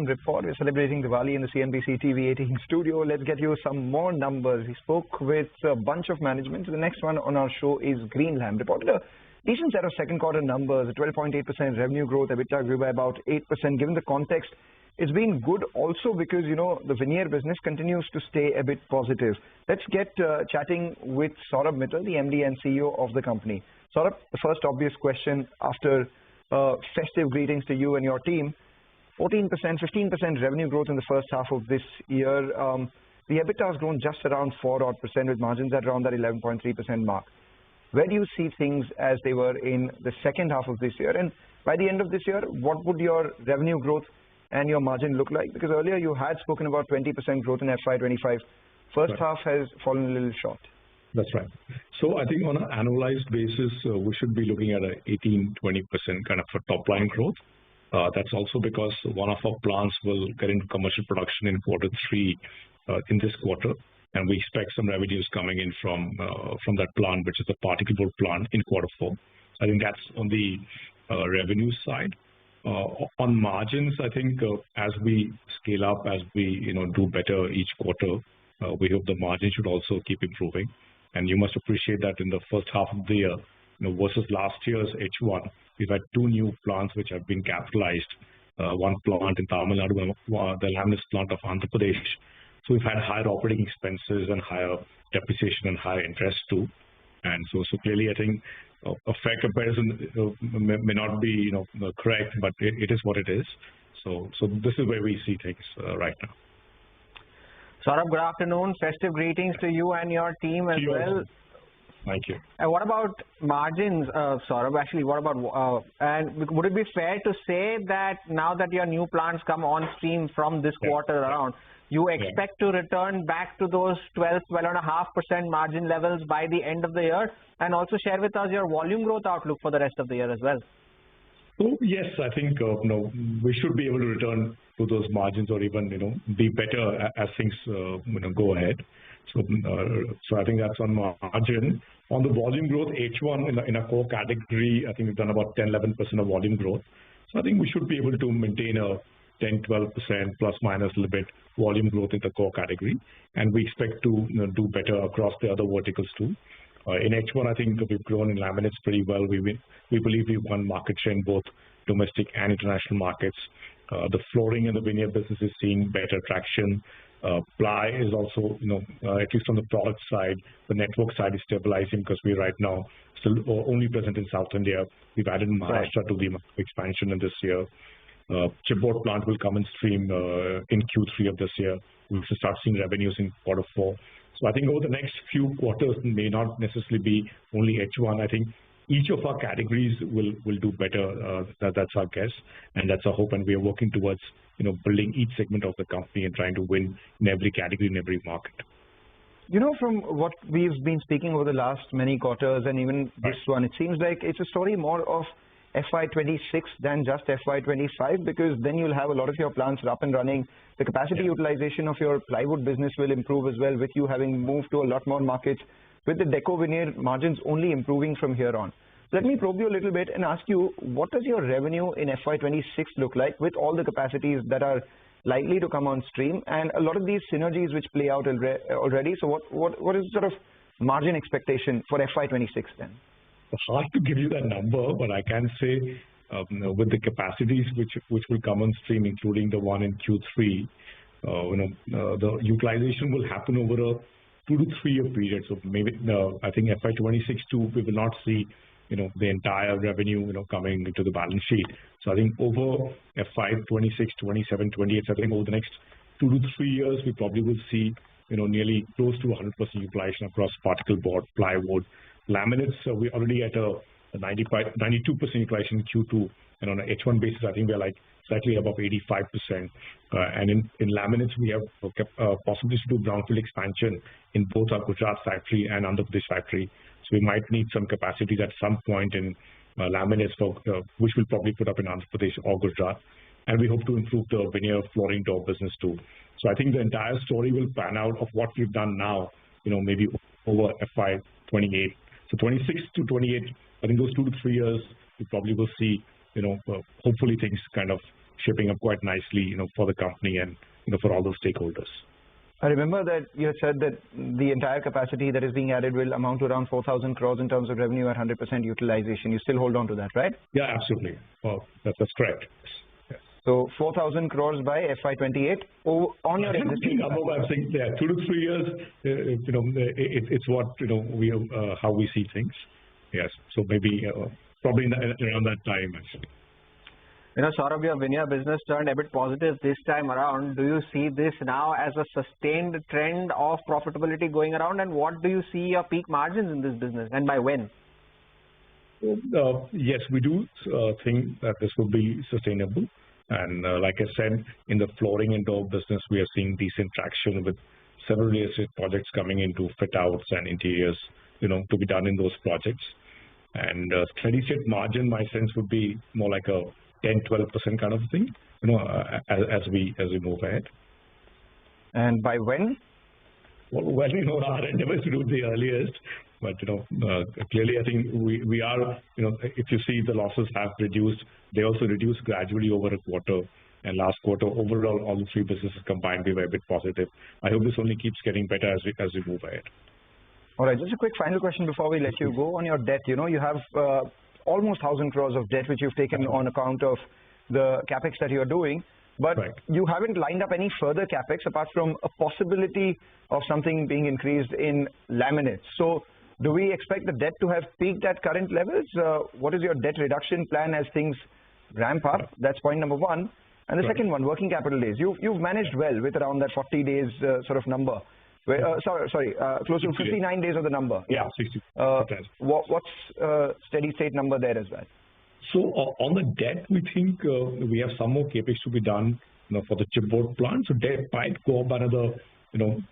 report. We're celebrating Diwali in the CNBC TV 18 studio. Let's get you some more numbers. We spoke with a bunch of management. The next one on our show is Greenlam. Reported a decent set of second quarter numbers, a 12.8% revenue growth. EBITDA grew by about 8%. Given the context, it's been good also because, the veneer business continues to stay a bit positive. Let's get chatting with Saurabh Mittal, the MD and CEO of the company. Saurabh, the first obvious question after festive greetings to you and your team. 14%, 15% revenue growth in the first half of this year. The EBITDA has grown just around 4% with margins at around that 11.3% mark. Where do you see things as they were in the second half of this year? And by the end of this year, what would your revenue growth and your margin look like? Because earlier you had spoken about 20% growth in FY'25. First half has fallen a little short. That's right. So I think on an annualized basis, we should be looking at an 18-20% kind of a top line growth. That's also because one of our plants will get into commercial production in quarter 3 in this quarter, and we expect some revenues coming in from that plant, which is the particle board plant in quarter 4. I think that's on the revenue side. On margins, I think as we scale up, as we do better each quarter, we hope the margin should also keep improving. And you must appreciate that in the first half of the year, versus last year's H1, we've had 2 new plants which have been capitalized. One plant in Tamil Nadu, the laminates plant of Andhra Pradesh. So we've had higher operating expenses and higher depreciation and higher interest too. And so clearly, I think a fair comparison may not be correct, but it is what it is. So this is where we see things right now. Saurabh, good afternoon. Festive greetings to you and your team as well. Thank you. And what about margins, Saurabh? Actually, what about and would it be fair to say that now that your new plants come on stream from this quarter around, you expect to return back to those 12.5% margin levels by the end of the year, and also share with us your volume growth outlook for the rest of the year as well? Oh, yes, I think we should be able to return to those margins or even be better as things go ahead. So I think that's on margin. On the volume growth, H1 in a core category, I think we've done about 10-11% of volume growth. So I think we should be able to maintain a 10-12% plus minus a little bit volume growth in the core category, and we expect to do better across the other verticals too. In H1, I think we've grown in laminates pretty well. We believe we won market share in both domestic and international markets. The flooring and the veneer business is seeing better traction. Ply is also, at least on the product side, the network side is stabilizing because we're right now still only present in South India. We've added Maharashtra to the expansion in this year. Chipboard plant will come in stream in Q3 of this year. We will start seeing revenues in quarter 4. So I think over the next few quarters may not necessarily be only H1. I think each of our categories will do better. That's our guess, and that's our hope. And we are working towards building each segment of the company and trying to win in every category, in every market. From what we've been speaking over the last many quarters and even this one, it seems like it's a story more of FY'26 than just FY'25, because then you'll have a lot of your plants up and running. The capacity utilization of your plywood business will improve as well, with you having moved to a lot more markets, with the deco veneer margins only improving from here on. Let me probe you a little bit and ask you, what does your revenue in FY'26 look like with all the capacities that are likely to come on stream and a lot of these synergies which play out already? So what is sort of margin expectation for FY'26 then? It's hard to give you that number, but I can say with the capacities which will come on stream, including the one in Q3, the utilization will happen over a 2 to 3 year period. So maybe I think FY'26 too, we will not see the entire revenue coming into the balance sheet. So I think over FY'26, 27, 28, I think over the next 2 to 3 years, we probably will see nearly close to 100% utilization across particle board, plywood. Laminates, we're already at a 92% utilization in Q2, and on an H1 basis, I think we're like slightly above 85%. And in laminates, we have possibilities to do brownfield expansion in both our Gujarat factory and Andhra Pradesh factory. So we might need some capacities at some point in laminates, which we'll probably put up in Andhra Pradesh or Gujarat. And we hope to improve the veneer flooring door business too. So I think the entire story will pan out of what we've done now, maybe over FY'28. So 26 to 28, I think those 2 to 3 years, we probably will see, hopefully things kind of shaping up quite nicely, for the company and for all those stakeholders. I remember that you had said that the entire capacity that is being added will amount to around 4,000 crores in terms of revenue at 100% utilization. You still hold on to that, right? Yeah, absolutely. Well, that's correct. Yes. So 4,000 crores by FY'28 on your existing. I'm saying, 2 to 3 years. It's what we how we see things. Yes. So maybe probably around that time actually. Saurabh, your veneer business turned a bit positive this time around. Do you see this now as a sustained trend of profitability going around? And what do you see your peak margins in this business and by when? Yes, we do think that this will be sustainable. And like I said, in the flooring and door business, we are seeing decent traction with several real estate projects coming into fit outs and interiors, to be done in those projects. And steady state margin, my sense would be more like a 10-12% kind of thing, as we move ahead. And by when? Well, our endeavor is to do it the earliest, but clearly I think we are, if you see the losses have reduced, they also reduced gradually over a quarter. And last quarter, overall, all the three businesses combined, we were a bit positive. I hope this only keeps getting better as we move ahead. All right, just a quick final question before we let you go. On your debt, you have almost 1,000 crores of debt which you've taken on account of the capex that you're doing, but you haven't lined up any further capex apart from a possibility of something being increased in laminates. So do we expect the debt to have peaked at current levels? What is your debt reduction plan as things ramp up? That's point number one. And the second one, working capital days. You've managed well with around that 40 days sort of number. Close to 59 days of the number. Yeah, 60. What's steady state number there as well? So on the debt, we think we have some more capex to be done, for the chipboard plant. So debt might go up another,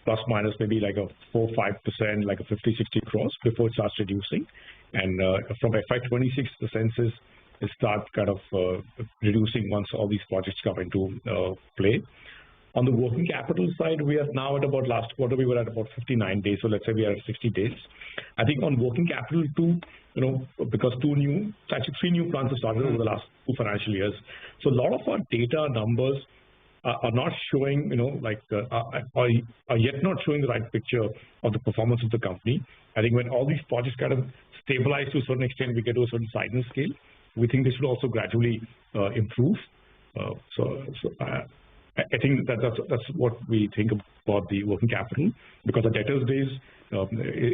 plus minus maybe like a 4-5%, like a 50-60 crores before it starts reducing. And from FY'26, the sense is it start kind of reducing once all these projects come into play. On the working capital side, we are now at about last quarter, we were at about 59 days. So let's say we are at 60 days. I think on working capital too, because three new plants have started over the last 2 financial years. So a lot of our data numbers are not showing, are yet not showing the right picture of the performance of the company. I think when all these projects kind of stabilize to a certain extent, we get to a certain size and scale, we think this will also gradually improve. I think that's what we think about the working capital, because the debtors days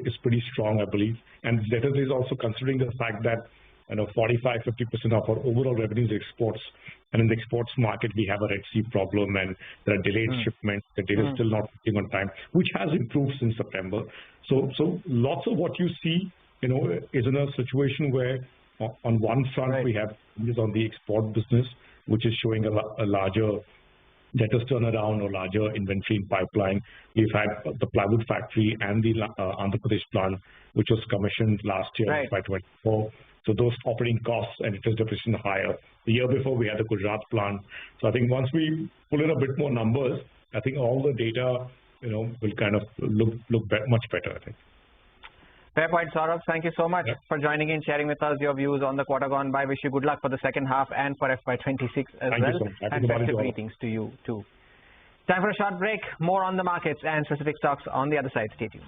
is pretty strong, I believe. And debtors days also considering the fact that 45-50% of our overall revenues are exports, and in the exports market we have a Red Sea problem and there are delayed shipments. The data is still not working on time, which has improved since September. So lots of what you see, is in a situation where on one front we have is on the export business, which is showing a larger debtors turnaround or larger inventory in pipeline. We've had the plywood factory and the Andhra Pradesh plant, which was commissioned last year, FY'24. So those operating costs and interest depreciation higher. The year before we had the Gujarat plant. So I think once we pull in a bit more numbers, I think all the data, will kind of look much better, I think. Fair point, Saurabh. Thank you so much for joining in, sharing with us your views on the quarter gone by. Wish you good luck for the second half and for FY'26 as Thank well. You so much. And festive greetings to you too. Time for a short break. More on the markets and specific stocks on the other side. Stay tuned.